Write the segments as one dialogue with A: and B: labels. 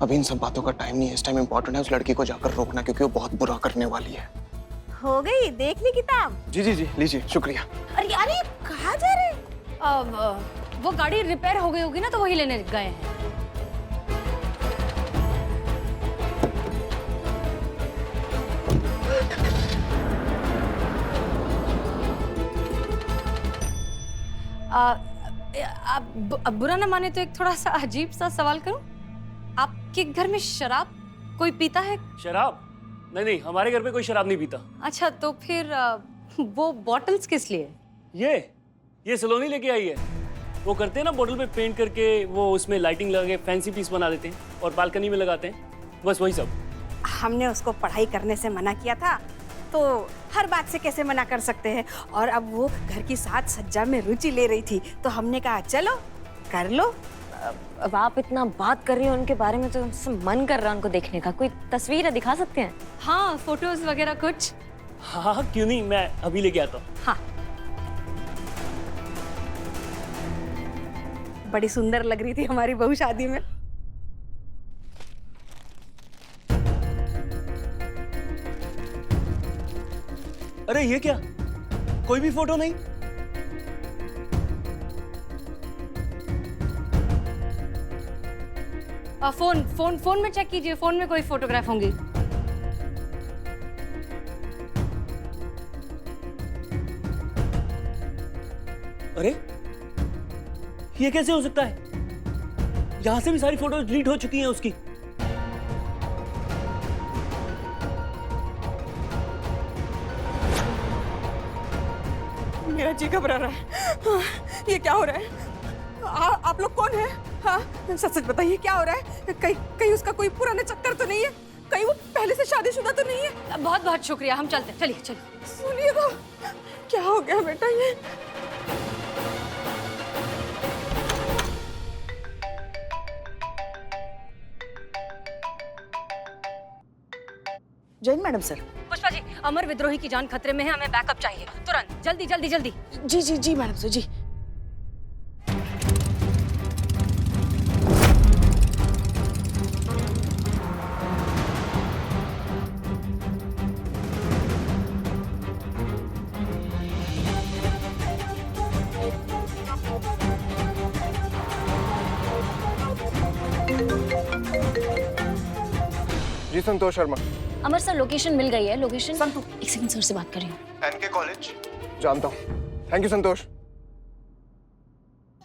A: अभी इन सब बातों का टाइम नहीं है। इस टाइम इम्पोर्टेंट है उस लड़की को जाकर रोकना, क्योंकि वो बहुत बुरा करने वाली है।
B: हो गई, देख ली किताब?
A: जी जी जी, लीजिए, शुक्रिया।
B: अरे यार, ये कहाँ जा रहे हैं?
C: वो गाड़ी रिपेयर हो गई होगी ना, तो वही लेने गए हैं। आप बुरा ना माने तो एक थोड़ा सा अजीब सा सवाल करूं? आपके घर में शराब कोई पीता है?
D: शराब? नहीं नहीं, हमारे घर पे कोई शराब नहीं पीता।
C: अच्छा, तो फिर वो बॉटल्स किस लिए?
D: ये सलोनी लेके आई है। वो करते हैं ना, बोतल पे पेंट करके वो उसमें लाइटिंग लगा के फैंसी पीस बना देते हैं और बालकनी में लगाते हैं, बस वही सब।
B: हमने उसको पढ़ाई करने से मना किया था, तो हर बात से कैसे मना कर सकते हैं। और अब वो घर की साज सज्जा में रुचि ले रही थी, तो हमने कहा चलो कर लो।
E: अब आप इतना बात कर रही हो उनके बारे में, तो उनसे मन कर रहा है उनको देखने का। कोई तस्वीर दिखा सकते हैं?
C: हाँ, फोटोज वगैरह कुछ।
D: हाँ, क्यों नहीं, मैं अभी लेके आता हूँ।
C: हाँ,
B: बड़ी सुंदर लग रही थी हमारी बहू शादी में।
D: अरे ये क्या, कोई भी फोटो नहीं?
C: फोन में चेक कीजिए, फोन में कोई फोटोग्राफ होंगी।
D: अरे ये कैसे हो सकता है? यहां से भी सारी फोटोज डिलीट हो चुकी हैं उसकी।
B: मेरा जी घबरा रहा है। ये क्या हो रहा है? आप लोग कौन हैं? हाँ, सच सच बताइए, क्या हो रहा है? कहीं उसका कोई पुराना चक्कर तो नहीं है? कहीं वो पहले से शादीशुदा तो नहीं है?
C: बहुत बहुत शुक्रिया, हम चलते हैं। चलिए चलिए।
B: सुनिए तो, क्या हो गया बेटा ये? Jain madam sir.
C: पुष्पा जी, अमर विद्रोही की जान खतरे में है, हमें बैकअप चाहिए तुरंत, जल्दी जल्दी जल्दी।
B: जी जी जी मैडम सर, जी।
A: जी संतोष शर्मा।
E: अमर सर, लोकेशन मिल गई है। लोकेशन
B: संतु।
E: एक सेकंड, सर से बात कर रही हूँ।
A: एनके कॉलेज जानता हूँ। Thank you Santosh.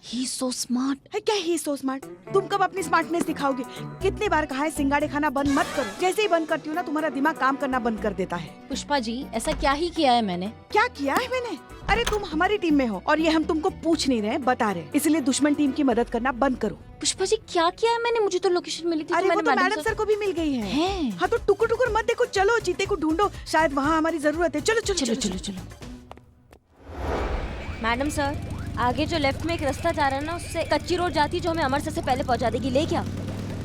E: He so smart.
B: है क्या ही सो स्मार्ट? तुम कब अपनी स्मार्टनेस दिखाओगे? कितनी बार कहा है सिंगाड़े खाना बंद मत करो। जैसे ही बंद करती हूँ ना, तुम्हारा दिमाग काम करना बंद कर देता है।
F: पुष्पा जी, ऐसा क्या ही किया है मैंने?
B: क्या किया है मैंने? अरे तुम हमारी टीम में हो और ये हम तुमको पूछ नहीं रहे, बता रहे, इसलिए दुश्मन टीम की मदद करना बंद करो।
E: पुष्पा जी, क्या किया है मैंने? मुझे तो लोकेशन मिली थी।
B: अरे वो तो मैडम सर को भी मिल गई है। हाँ तो टुकुर टुकुर मत देखो, चलो चीते को ढूंढो, शायद वहाँ हमारी जरूरत है। चलो चलो
E: चलो चलो चलो। मैडम सर, आगे जो लेफ्ट में एक रास्ता जा रहा है ना, उससे कच्ची रोड जाती है जो हमें अमरसर से पहले पहुंचा देगी। ले क्या?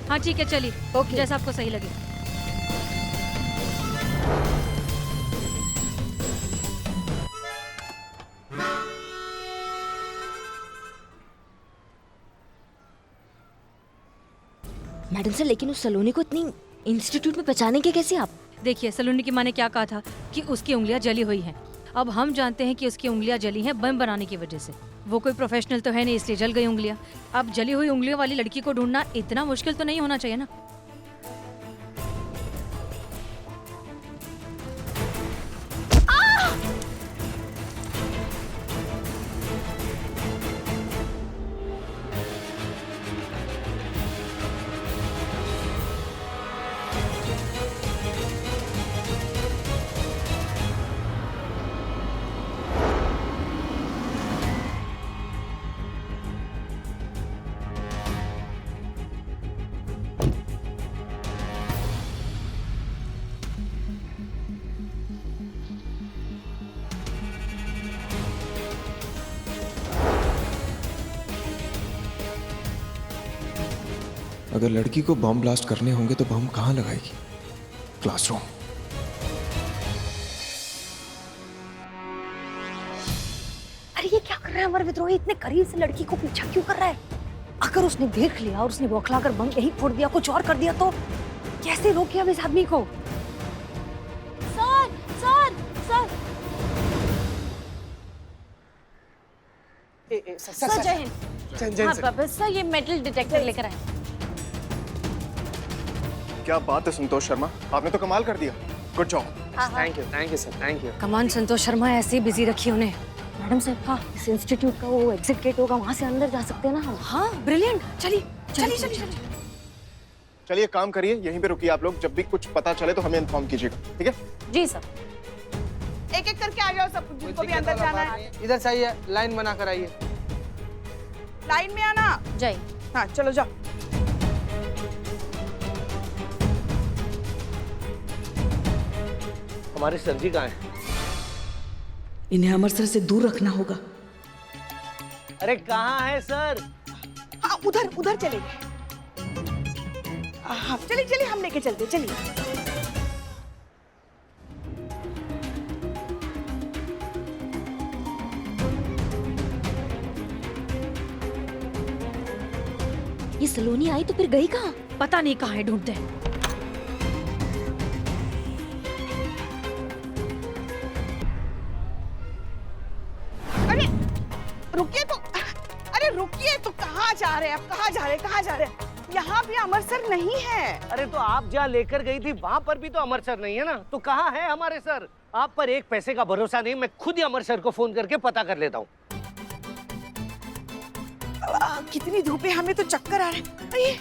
C: हाँ ठीक है, चलिए। ओके, जैसा आपको सही लगे।
E: मैडम सर, लेकिन उस सलोनी को इतनी इंस्टीट्यूट में पहचाने के कैसे आप?
C: देखिए, सलोनी की माँ ने क्या कहा था कि उसकी उंगलियां जली हुई हैं। अब हम जानते हैं कि उसकी उंगलियां जली हैं बम बनाने की वजह से। वो कोई प्रोफेशनल तो है नहीं, इसलिए जल गई उंगलियां। अब जली हुई उंगलियों वाली लड़की को ढूंढना इतना मुश्किल तो नहीं होना चाहिए ना।
A: अगर लड़की को बम ब्लास्ट करने होंगे तो बम कहाँ लगाएगी? क्लासरूम।
E: अरे ये क्या कर रहा है अमर विद्रोही? इतने करीब से लड़की को पीछा क्यों कर रहा है? अगर उसने देख लिया और उसने बौखलाकर बम यही फोड़ दिया, कुछ और कर दिया तो कैसे रोके अब इस आदमी को?
F: सर सर सर सर जय हिंद। हाँ पापा, सर ये मेटल डिटेक्टर लेकर आए।
A: क्या बात है संतोष शर्मा, आपने तो कमाल कर दिया। Good job.
G: Thank you sir, thank you.
E: Come on Santosh Sharma, ऐसे ही बिजी रखी उन्हें। मैडम साहब, हाँ इस इंस्टीट्यूट का वो एग्जिट गेट होगा, वहाँ से अंदर जा सकते हैं ना हम? हाँ ब्रिलियंट, चलिए चलिए चलिए।
A: चलिए काम करिए, यहीं पे रुकिए आप लोग, जब भी कुछ पता चले तो हमें इन्फॉर्म कीजिएगा, ठीक है?
E: जी सर।
B: एक एक करके आ जाओ सब, जिनको भी अंदर जाना है।
G: इधर से आइए, लाइन बना कर आइए।
B: लाइन में आना।
F: जय।
B: हाँ चलो जाओ।
G: हमारे सर जी कहाँ हैं?
H: इन्हें अमर सर से दूर रखना होगा।
G: अरे कहाँ है सर?
B: हाँ उधर उधर चले गए। हाँ चलिए चलिए, हम लेके चलते, चलिए।
E: ये सलोनी आई तो फिर गई कहाँ?
C: पता नहीं कहाँ है, ढूंढते हैं।
B: अरे रुकिए तो, अरे रुकिए तो, कहाँ जा रहे हैं आप? कहाँ जा रहे हैं, कहाँ जा रहे हैं? यहाँ भी अमर सर नहीं है।
G: अरे तो आप जहाँ लेकर गई थी वहाँ पर भी तो अमर सर नहीं है ना, तो कहाँ है हमारे सर? आप पर एक पैसे का भरोसा नहीं, मैं खुद ही अमर सर को फोन करके पता कर लेता हूँ।
B: कितनी धूप है, हमें तो चक्कर आ रहे हैं।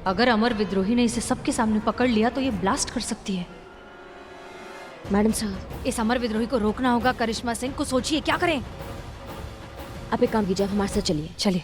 C: अगर अमर विद्रोही ने इसे सबके सामने पकड़ लिया तो ये ब्लास्ट कर सकती है।
E: मैडम साहब,
C: इस अमर विद्रोही को रोकना होगा। करिश्मा सिंह को सोचिए क्या करें।
E: आप एक काम कीजिए, आप हमारे साथ चलिए।
C: चलिए।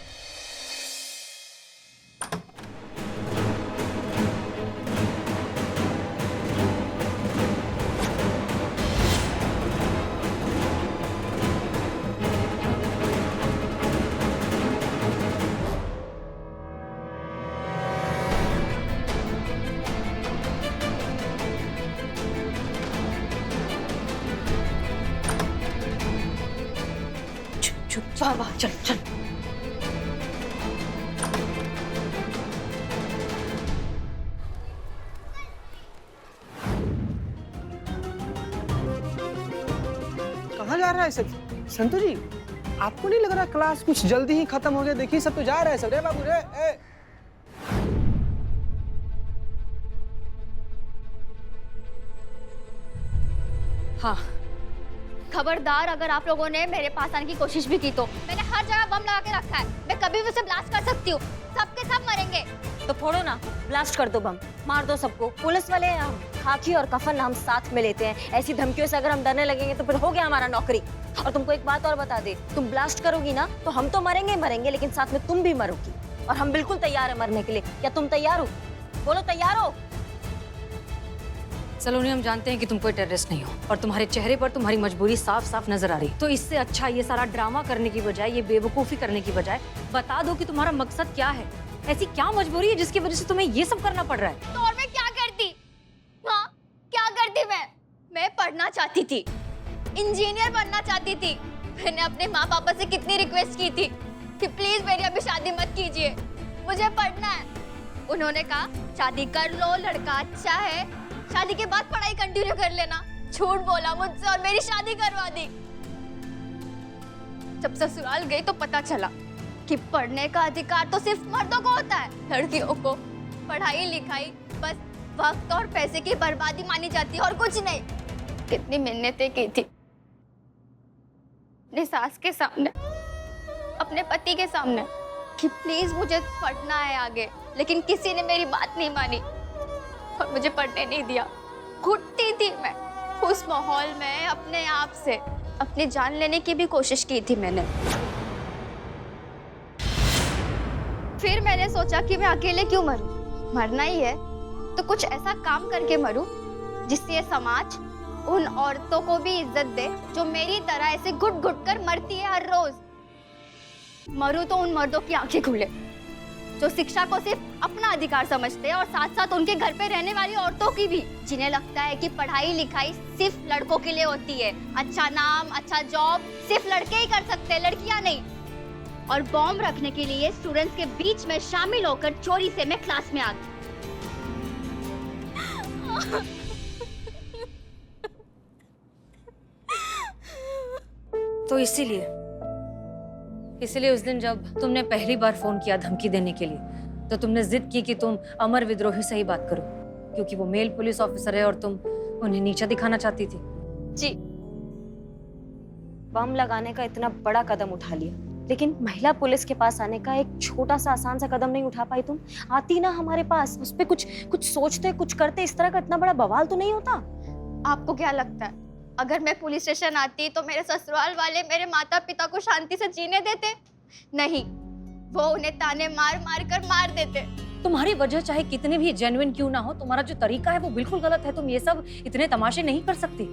E: वाह वाह, चल चल।
G: कहाँ जा रहा है सब? संतू जी, आपको नहीं लग रहा क्लास कुछ जल्दी ही खत्म हो गया? देखिए सब तो जा रहा है सब। रे बाबू रे, ए।
E: हाँ
I: खबरदार, अगर आप लोगों ने मेरे पास आने की कोशिश भी की तो मैंने हर जगह बम लगा के रखा है, मैं कभी भी उसे ब्लास्ट कर सकती हूँ। सबके सब मरेंगे।
E: तो फोड़ो ना, ब्लास्ट कर दो बम, मार दो सबको। पुलिस वाले हैं हम, खाकी और कफन हम साथ में लेते हैं। ऐसी धमकियों से अगर हम डरने लगेंगे तो फिर हो गया हमारा नौकरी। और तुमको एक बात और बता दे, तुम ब्लास्ट करोगी ना तो हम तो मरेंगे मरेंगे, लेकिन साथ में तुम भी मरोगी। और हम बिल्कुल तैयार है मरने के लिए। क्या तुम तैयार हो? बोलो तैयार हो?
C: सलोनी, हम जानते हैं कि तुम कोई टेररिस्ट नहीं हो और तुम्हारे चेहरे पर तुम्हारी मजबूरी साफ साफ नजर आ रही। तो इससे अच्छा ये सारा ड्रामा करने की बजाय, ये बेवकूफी करने की बजाय बता दो कि तुम्हारा मकसद क्या है। ऐसी क्या मजबूरी है जिसकी वजह से तुम्हें ये सब करना पड़ रहा है?
I: तो और मैं क्या करती? हाँ क्या करती? मैं पढ़ना चाहती थी, इंजीनियर बनना चाहती थी। मैंने अपने माँ पापा से कितनी रिक्वेस्ट की थी कि प्लीज मेरी अभी शादी मत कीजिए, मुझे पढ़ना है। उन्होंने कहा शादी कर लो, लड़का अच्छा है, शादी के बाद पढ़ाई कंटिन्यू कर लेना। झूठ बोला मुझसे और मेरी शादी करवा दी। जब ससुराल गई तो पता चला कि पढ़ने का अधिकार तो सिर्फ मर्दों को होता है, लड़कियों को पढ़ाई लिखाई बस वक्त और पैसे की बर्बादी मानी जाती है और कुछ नहीं। कितनी मिन्नतें की थी अपनी सास के सामने, अपने पति के सामने कि प्लीज मुझे पढ़ना है आगे, लेकिन किसी ने मेरी बात नहीं मानी और मुझे पढ़ने नहीं दिया। घुटती थी मैं उस माहौल में, अपने आप से अपनी जान लेने की भी कोशिश की थी मैंने। फिर मैंने सोचा कि मैं अकेले क्यों मरूं, मरना ही है तो कुछ ऐसा काम करके मरूं जिससे ये समाज उन औरतों को भी इज्जत दे जो मेरी तरह ऐसे घुट घुट कर मरती है हर रोज। मरूं तो उन मर्दों की आंखें खुले जो शिक्षा को सिर्फ अपना अधिकार समझते हैं और साथ साथ उनके घर पे रहने वाली औरतों की भी, जिन्हें लगता है कि पढ़ाई लिखाई सिर्फ लड़कों के लिए होती है। अच्छा नाम, अच्छा जॉब सिर्फ लड़के ही कर सकते हैं, लड़कियां नहीं। और बॉम्ब रखने के लिए स्टूडेंट्स के बीच में शामिल होकर चोरी से मैं क्लास में आ गई।
C: तो इसीलिए उस दिन जब तुमने पहली बार फोन किया धमकी देने के लिए, तो तुमने जिद की कि तुम अमर विद्रोही से ही बात करो, क्योंकि वो मेल पुलिस ऑफिसर है और तुम उन्हें नीचा दिखाना चाहती थी।
E: जी, बम लगाने का इतना बड़ा कदम उठा लिया, लेकिन महिला पुलिस के पास आने का एक छोटा सा आसान सा कदम नहीं उठा पाई तुम? आती ना हमारे पास, उस पे कुछ सोचते, कुछ करते, इस तरह का इतना बड़ा बवाल तो नहीं होता।
I: आपको क्या लगता है अगर मैं पुलिस स्टेशन आती तो मेरे ससुराल वाले मेरे माता पिता को शांति से जीने देते? नहीं, वो उन्हें ताने मार मार कर मार देते।
C: तुम्हारी वजह चाहे कितने भी जेन्युइन क्यों ना हो, तुम्हारा जो तरीका है वो बिल्कुल गलत है। तुम ये सब इतने तमाशे नहीं कर सकती।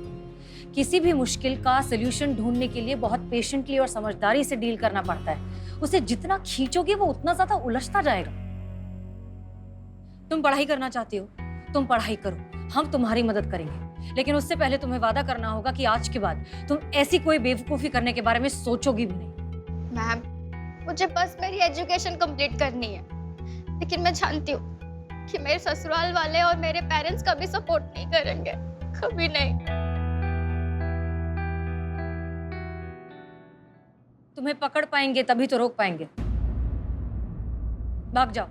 C: किसी भी मुश्किल का सोल्यूशन ढूंढने के लिए बहुत पेशेंटली और समझदारी से डील करना पड़ता है। उसे जितना खींचोगे वो उतना ज्यादा उलझता जाएगा। तुम पढ़ाई करना चाहती हो, तुम पढ़ाई करो, हम तुम्हारी मदद करेंगे, लेकिन उससे पहले तुम्हें वादा करना होगा कि आज के बाद तुम ऐसी कोई बेवकूफी करने के बारे में सोचोगी भी नहीं।
I: मैम, मुझे बस मेरी एजुकेशन कंप्लीट करनी है, लेकिन मैं जानती हूँ कि मेरे ससुराल वाले और मेरे पेरेंट्स कभी सपोर्ट नहीं करेंगे, कभी नहीं।
C: तुम्हें पकड़ पाएंगे तभी तो रोक पाएंगे। भाग जाओ,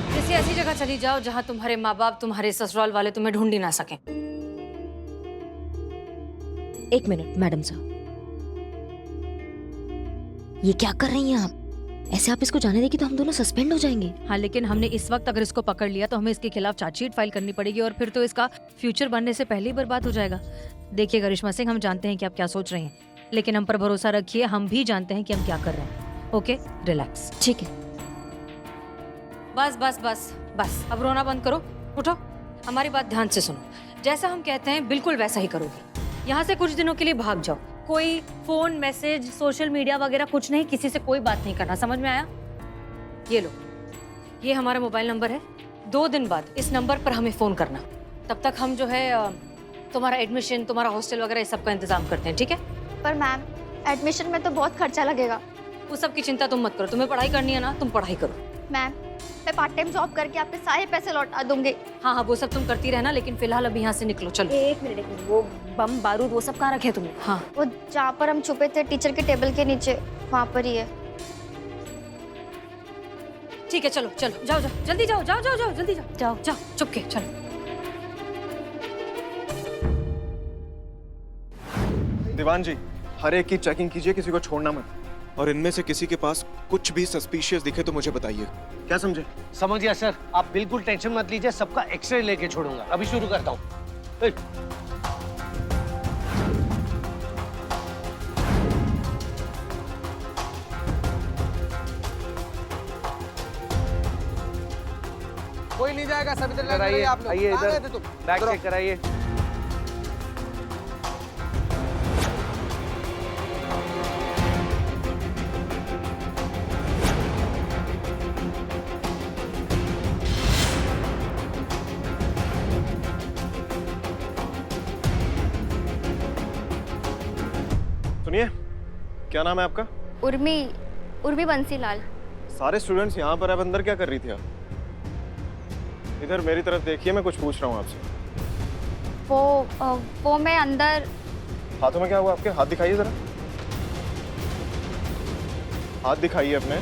C: किसी ऐसी जगह चली जाओ जहां तुम्हारे माँ बाप, तुम्हारे ससुराल वाले तुम्हें ढूंढ ही ना सकें।
E: एक मिनट मैडम साहब, ये क्या कर रही हैं आप? ऐसे आप इसको जाने देगी तो हम दोनों सस्पेंड हो जाएंगे।
C: हाँ, लेकिन हमने इस वक्त अगर इसको पकड़ लिया तो हमें इसके खिलाफ चार्जशीट फाइल करनी पड़ेगी और फिर तो इसका फ्यूचर बनने से पहले ही बर्बाद हो जाएगा। देखिए करिश्मा सिंह, हम जानते हैं कि आप क्या सोच रही हैं, लेकिन हम पर भरोसा रखिए, हम भी जानते हैं कि हम क्या कर रहे हैं। Okay, relax.
E: ठीक है।
C: बस बस बस बस, अब रोना बंद करो, उठो, हमारी बात ध्यान से सुनो। जैसा हम कहते हैं बिल्कुल वैसा ही करोगी। यहाँ से कुछ दिनों के लिए भाग जाओ। कोई फोन, मैसेज, सोशल मीडिया वगैरह कुछ नहीं, किसी से कोई बात नहीं करना, समझ में आया? ये लो, ये हमारा मोबाइल नंबर है। 2 दिन बाद इस नंबर पर हमें फोन करना। तब तक हम जो है तुम्हारा एडमिशन, तुम्हारा हॉस्टल वगैरह इस सब का इंतजाम करते हैं, ठीक है?
I: पर मैम, एडमिशन में तो बहुत खर्चा लगेगा।
C: उस सब की चिंता तुम मत करो, तुम्हें पढ़ाई करनी है ना, तुम पढ़ाई करो।
I: मैम, मैं पार्ट टाइम जॉब करके आपके सारे पैसे लौटा दूंगी।
C: हाँ हाँ, वो सब तुम करती रहना, लेकिन फिलहाल अभी यहाँ से निकलो, चलो।
E: एक मिनट, वो बम बारूद वो सब कहाँ रखे तुमने?
C: हाँ,
I: वो जहाँ पर हम छुपे थे टीचर के टेबल के नीचे, वहाँ पर ही है।
C: ठीक है, चलो चलो, जाओ जाओ, जल्दी जाओ, जाओ जाओ जाओ, जल्दी जाओ
E: जाओ
C: जाओ, चुपके चलो।
A: दीवान जी, हर एक की चेकिंग कीजिए, किसी को छोड़ना मत। और इनमें से किसी के पास कुछ भी सस्पिशियस दिखे तो मुझे बताइए। क्या समझे?
G: समझ गया सर, आप बिल्कुल टेंशन मत लीजिए, सबका एक्सरे लेके छोड़ूंगा। अभी शुरू करता हूँ।
J: कोई नहीं जाएगा, सब इधर
G: कराइए,
J: आप लोग।
G: आइए
J: कहाँ
G: इधर,
J: गए थे तुम?
G: बैग
J: इधर
G: चेक कराइए।
A: सुनिए, क्या नाम है आपका?
I: उर्मी बंसीलाल।
A: सारे स्टूडेंट्स यहाँ पर अब अंदर क्या कर रही थी आप? इधर मेरी तरफ देखिए, मैं कुछ पूछ रहा हूँ आपसे।
I: वो मैं अंदर।
A: हाथों में क्या हुआ आपके? हाथ दिखाइए जरा, हाथ दिखाइए अपने।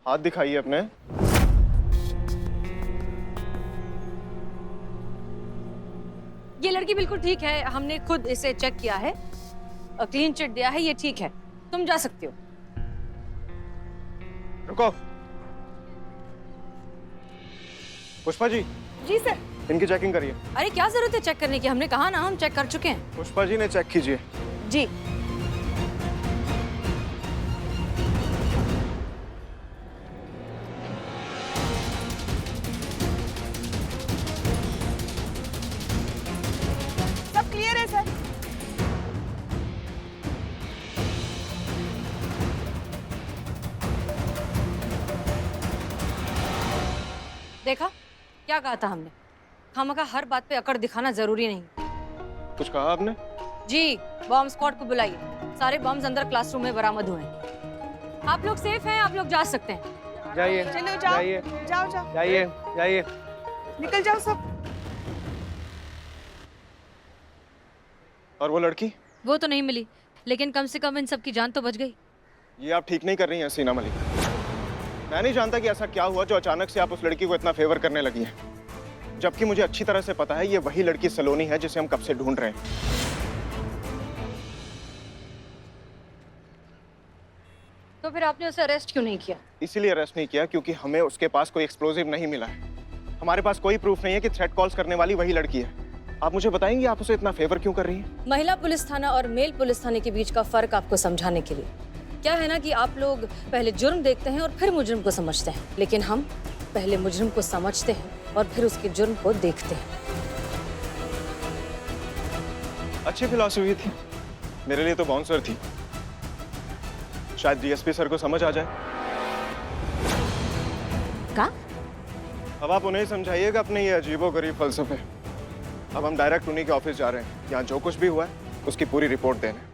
A: हाथ दिखाइए अपने।
C: ये लड़की बिल्कुल ठीक है, हमने खुद इसे चेक किया है, क्लीन चिट दिया है, ये ठीक है, तुम जा सकती हो।
A: रुको, पुष्पा जी।
B: जी सर।
A: इनकी चेकिंग करिए।
C: अरे क्या जरूरत है चेक करने की, हमने कहा ना हम चेक कर चुके हैं।
A: पुष्पा जी ने चेक कीजिए।
C: जी।
B: सब क्लियर है सर।
C: देखा क्या कहा था हमने, खामखा हर बात पे अकड़ दिखाना जरूरी नहीं।
A: कुछ कहा आपने?
C: जी, बॉम्ब स्क्वाड को बुलाइए, सारे बॉम्ब्स अंदर क्लासरूम में बरामद हुए हैं। आप लोग सेफ हैं, आप लोग जा सकते हैं।
G: जाइए
B: चलो जाओ,
G: जाइए
B: जाओ जाओ,
G: जाइए जाइए।
B: निकल जाओ सब।
A: और वो लड़की?
C: वो तो नहीं मिली, लेकिन कम से कम इन सब की जान तो बच गई।
A: ये आप ठीक नहीं कर रही हैं सीना मलिक। मैं नहीं जानता कि ऐसा क्या हुआ जो अचानक से आप उस लड़की को इतना फेवर करने लगी हैं, जबकि मुझे अच्छी तरह से पता है ये वही लड़की सलोनी है जिसे हम कब से ढूंढ रहे हैं।
C: तो फिर आपने उसे अरेस्ट क्यों नहीं किया?
A: इसीलिए अरेस्ट नहीं किया क्योंकि हमें उसके पास कोई एक्सप्लोजिव नहीं मिला है। हमारे पास कोई प्रूफ नहीं है कि थ्रेट कॉल्स करने वाली वही लड़की है। आप मुझे बताएंगी आप उसे इतना फेवर क्यों कर रही हैं?
C: महिला पुलिस थाना और मेल पुलिस थाने के बीच का फर्क आपको समझाने के लिए। क्या है ना कि आप लोग पहले जुर्म देखते हैं और फिर मुजरिम को समझते हैं, लेकिन हम पहले मुजरिम को समझते हैं और फिर उसके जुर्म को देखते हैं।
A: अच्छी फिलॉसफी थी, मेरे लिए तो बाउंसर थी। शायद डीएसपी सर को समझ आ जाए।
E: का?
A: अब आप उन्हें समझाइएगा अपने ये अजीबोगरीब फलसफे। अब हम डायरेक्ट उन्हीं के ऑफिस जा रहे हैं। यहाँ जो कुछ भी हुआ है उसकी पूरी रिपोर्ट देने।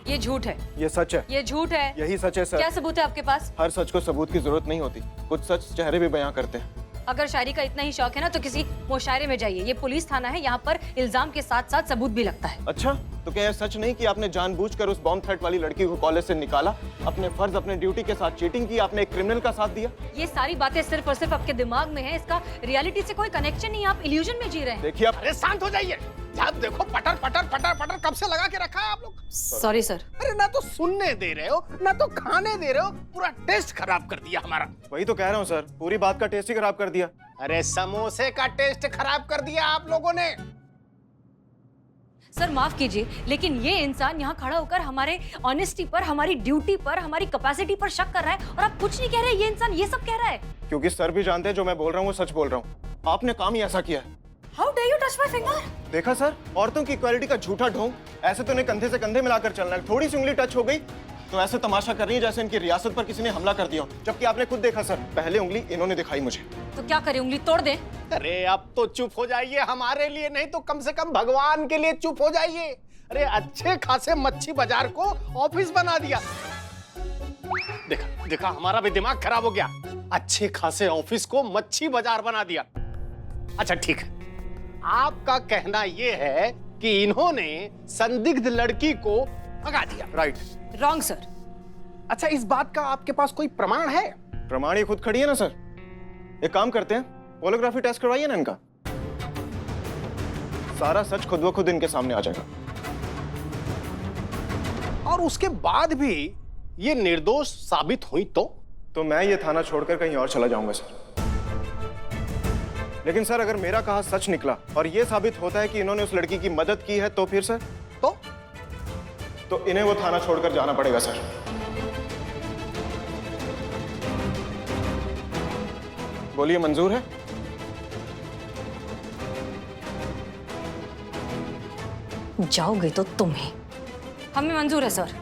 C: ये झूठ है,
A: ये सच है।
C: ये झूठ है।
A: यही सच है सर।
C: क्या सबूत है आपके पास?
A: हर सच को सबूत की जरूरत नहीं होती, कुछ सच चेहरे भी बयां करते हैं।
C: अगर शायरी का इतना ही शौक है ना तो किसी मुशायरे में जाइए। ये पुलिस थाना है, यहाँ पर इल्जाम के साथ साथ सबूत भी लगता है।
A: अच्छा, तो क्या यह सच नहीं कि आपने जानबूझकर उस बॉम्ब थ्रेट वाली लड़की को कॉलेज से निकाला, अपने फर्ज अपने ड्यूटी के साथ चीटिंग की, आपने एक क्रिमिनल का साथ दिया?
C: ये सारी बातें सिर्फ और सिर्फ आपके दिमाग में है, इसका रियलिटी से कोई कनेक्शन नहीं है। आप इल्यूजन में जी रहे हैं।
A: देखिए आप।
J: अरे शांत हो जाइए। आप देखो पटर पटर पटर पटर कब से लगा के रखा है आप लोग।
C: Sorry sir.
J: अरे ना तो सुनने दे रहे हो ना तो खाने दे रहे हो, पूरा टेस्ट खराब कर दिया हमारा।
A: वही तो कह रहा हूँ सर, पूरी बात का टेस्ट ही खराब कर दिया।
J: अरे समोसे का टेस्ट खराब कर दिया आप लोगों ने।
C: सर माफ कीजिए, लेकिन ये इंसान यहाँ खड़ा होकर हमारे ऑनेस्टी पर, हमारी ड्यूटी पर, हमारी कैपेसिटी पर शक कर रहा है और आप कुछ नहीं कह रहे। ये इंसान ये सब कह रहा है
A: क्योंकि सर भी जानते हैं जो मैं बोल रहा हूँ वो सच बोल रहा हूँ। आपने काम ही ऐसा किया है।
C: How day you touch my finger?
A: देखा सर, औरतों की इक्वालिटी का झूठा ढोंग। ऐसे तो इन्हें कंधे से कंधे मिलाकर चलना है, थोड़ी सी उंगली टच हो गई तो ऐसे तमाशा कर रही है जैसे इनकी रियासत पर किसी ने हमला कर दिया हो। जबकि आपने खुद देखा सर, पहले उंगली इन्होंने दिखाई मुझे।
C: तो क्या करें, उंगली तोड़ दें?
J: अरे अब तो चुप हो जाइए, हमारे लिए नहीं तो कम से कम भगवान के लिए चुप हो जाइए। अरे अच्छे खासे मच्छी बाजार को ऑफिस बना दिया। देखा देखा, हमारा भी दिमाग खराब हो गया। अच्छे खासे ऑफिस को मच्छी बाजार बना दिया। अच्छा ठीक है, आपका कहना यह है कि इन्होंने संदिग्ध लड़की को भगा दिया।
A: राइट।
C: Wrong sir.
J: अच्छा, इस बात का आपके पास कोई प्रमाण है?
A: प्रमाण ये खुद खड़ी है ना सर। एक काम करते हैं, पोलोग्राफी टेस्ट करवाइए ना इनका, सारा सच खुद ब खुद इनके सामने आ जाएगा।
J: और उसके बाद भी ये निर्दोष साबित हुई तो
A: मैं ये थाना छोड़कर कहीं और चला जाऊंगा सर। लेकिन सर अगर मेरा कहा सच निकला और ये साबित होता है कि इन्होंने उस लड़की की मदद की है तो फिर सर तो इन्हें वो थाना छोड़कर जाना पड़ेगा सर। बोलिए, मंजूर है?
C: जाओगे तो तुम ही। हमें मंजूर है सर।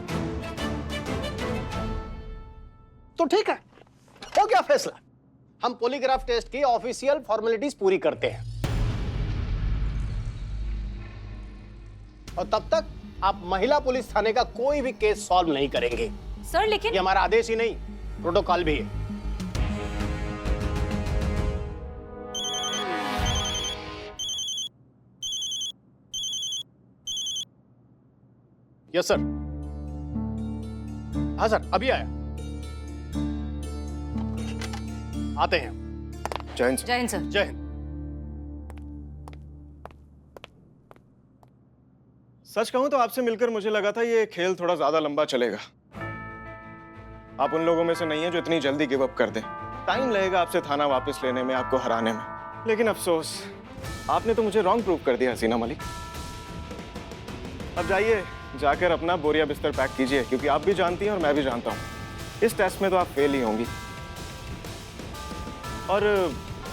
J: तो ठीक है, हो गया फैसला। हम पॉलीग्राफ टेस्ट की ऑफिशियल फॉर्मेलिटीज पूरी करते हैं और तब तक आप महिला पुलिस थाने का कोई भी केस सॉल्व नहीं करेंगे
C: सर। लेकिन
J: ये हमारा आदेश ही नहीं, प्रोटोकॉल भी है। Yes sir. हाँ सर, अभी आया। आते हैं।
A: जय हिंद सर।
C: जय हिंद सर।
J: जय हिंद।
A: सच कहूं तो आपसे मिलकर मुझे लगा था ये खेल थोड़ा ज्यादा लंबा चलेगा। आप उन लोगों में से नहीं है जो इतनी जल्दी गिव अप कर दें। टाइम लगेगा आपसे थाना वापस लेने में, आपको हराने में। लेकिन अफसोस, आपने तो मुझे रॉन्ग प्रूव कर दिया हसीना मलिक। अब जाइए, जाकर अपना बोरिया बिस्तर पैक कीजिए, क्योंकि आप भी जानती हैं और मैं भी जानता हूं इस टेस्ट में तो आप फेल ही होंगी। और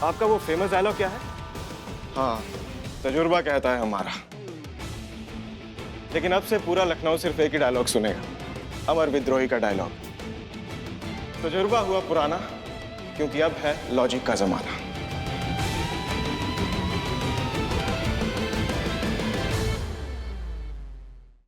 A: आपका वो फेमस डायलॉग क्या है? हाँ, तजुर्बा कहता है हमारा। लेकिन अब से पूरा लखनऊ सिर्फ एक ही डायलॉग सुनेगा, अमर विद्रोही का डायलॉग। तजुर्बा हुआ पुराना, क्योंकि अब है लॉजिक का जमाना।